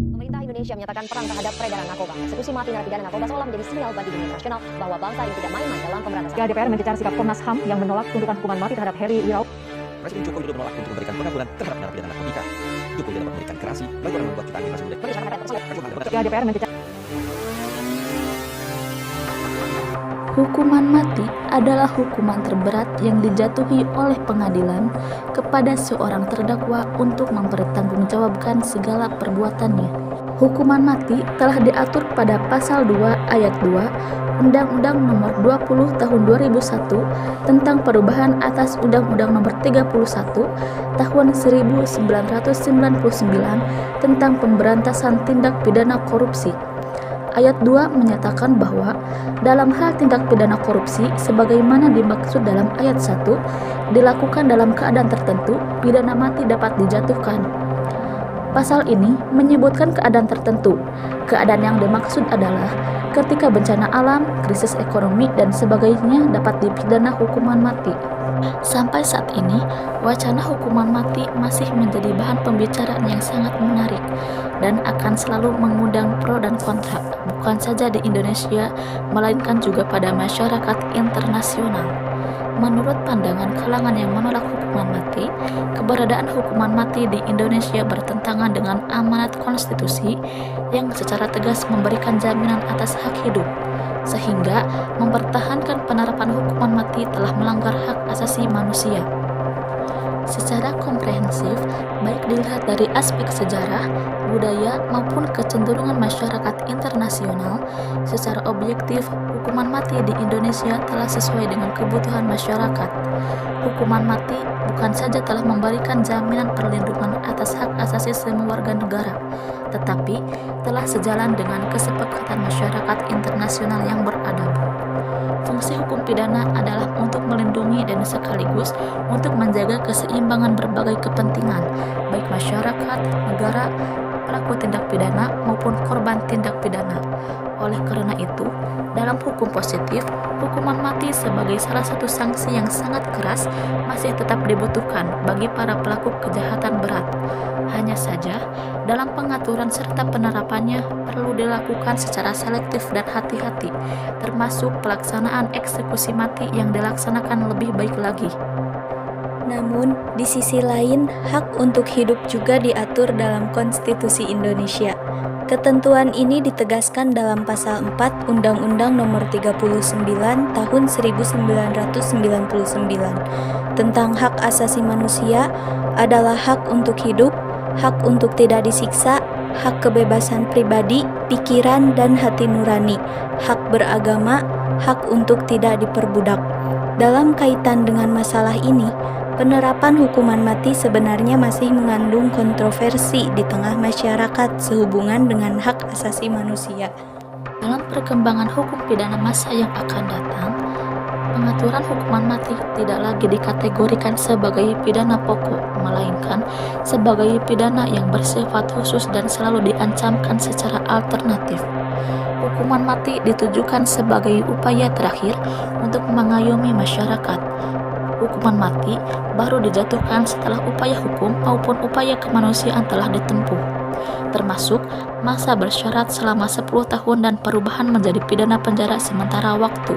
Pemerintah Indonesia menyatakan perang terhadap peredaran narkoba. Eksekusi mati narapidana narkoba seolah menjadi sinyal bagi dunia internasional bahwa bangsa ini tidak main-main dalam pemberantasan. DPR mencecar sikap Komnas HAM yang menolak tuntutan hukuman mati terhadap Heri Wirawan. Presiden Joko Widodo menolak untuk memberikan pengampunan terhadap narapidana narkotika. Jokowi dapat memberikan gerasi bagi orang membuat jutaan generasi muda. DPR mencecar. Hukuman mati adalah hukuman terberat yang dijatuhi oleh pengadilan kepada seorang terdakwa untuk mempertanggungjawabkan segala perbuatannya. Hukuman mati telah diatur pada Pasal 2 Ayat 2 Undang-Undang Nomor 20 Tahun 2001 tentang perubahan atas Undang-Undang Nomor 31 Tahun 1999 tentang pemberantasan tindak pidana korupsi. Ayat 2 menyatakan bahwa dalam hal tindak pidana korupsi sebagaimana dimaksud dalam ayat 1 dilakukan dalam keadaan tertentu, pidana mati dapat dijatuhkan. Pasal ini menyebutkan keadaan tertentu. Keadaan yang dimaksud adalah ketika bencana alam, krisis ekonomi, dan sebagainya dapat dipidana hukuman mati. Sampai saat ini, wacana hukuman mati masih menjadi bahan pembicaraan yang sangat menarik dan akan selalu mengundang pro dan kontra, bukan saja di Indonesia, melainkan juga pada masyarakat internasional. Menurut pandangan kalangan yang menolak hukuman mati, keberadaan hukuman mati di Indonesia bertentangan dengan amanat konstitusi yang secara tegas memberikan jaminan atas hak hidup, sehingga mempertahankan penerapan hukuman mati telah melanggar hak asasi manusia. Secara komprehensif, baik dilihat dari aspek sejarah, budaya, maupun kecenderungan masyarakat internasional, secara objektif, hukuman mati di Indonesia telah sesuai dengan kebutuhan masyarakat. Hukuman mati bukan saja telah memberikan jaminan perlindungan atas hak asasi semua warga negara, tetapi telah sejalan dengan kesepakatan masyarakat internasional yang beradab. Fungsi hukum pidana adalah untuk melindungi dan sekaligus untuk menjaga keseimbangan berbagai kepentingan, baik masyarakat, negara, pelaku tindak pidana maupun korban tindak pidana. Oleh karena itu, dalam hukum positif, hukuman mati sebagai salah satu sanksi yang sangat keras masih tetap dibutuhkan bagi para pelaku kejahatan berat. Hanya saja, dalam pengaturan serta penerapannya perlu dilakukan secara selektif dan hati-hati, termasuk pelaksanaan eksekusi mati yang dilaksanakan lebih baik lagi. Namun, di sisi lain, hak untuk hidup juga diatur dalam Konstitusi Indonesia. Ketentuan ini ditegaskan dalam Pasal 4 Undang-Undang Nomor 39 Tahun 1999 tentang hak asasi manusia adalah hak untuk hidup, hak untuk tidak disiksa, hak kebebasan pribadi, pikiran dan hati nurani, hak beragama, hak untuk tidak diperbudak. Dalam kaitan dengan masalah ini, penerapan hukuman mati sebenarnya masih mengandung kontroversi di tengah masyarakat sehubungan dengan hak asasi manusia. Dalam perkembangan hukum pidana masa yang akan datang, pengaturan hukuman mati tidak lagi dikategorikan sebagai pidana pokok, melainkan sebagai pidana yang bersifat khusus dan selalu diancamkan secara alternatif. Hukuman mati ditujukan sebagai upaya terakhir untuk mengayomi masyarakat. Hukuman mati baru dijatuhkan setelah upaya hukum maupun upaya kemanusiaan telah ditempuh, termasuk masa bersyarat selama 10 tahun dan perubahan menjadi pidana penjara sementara waktu.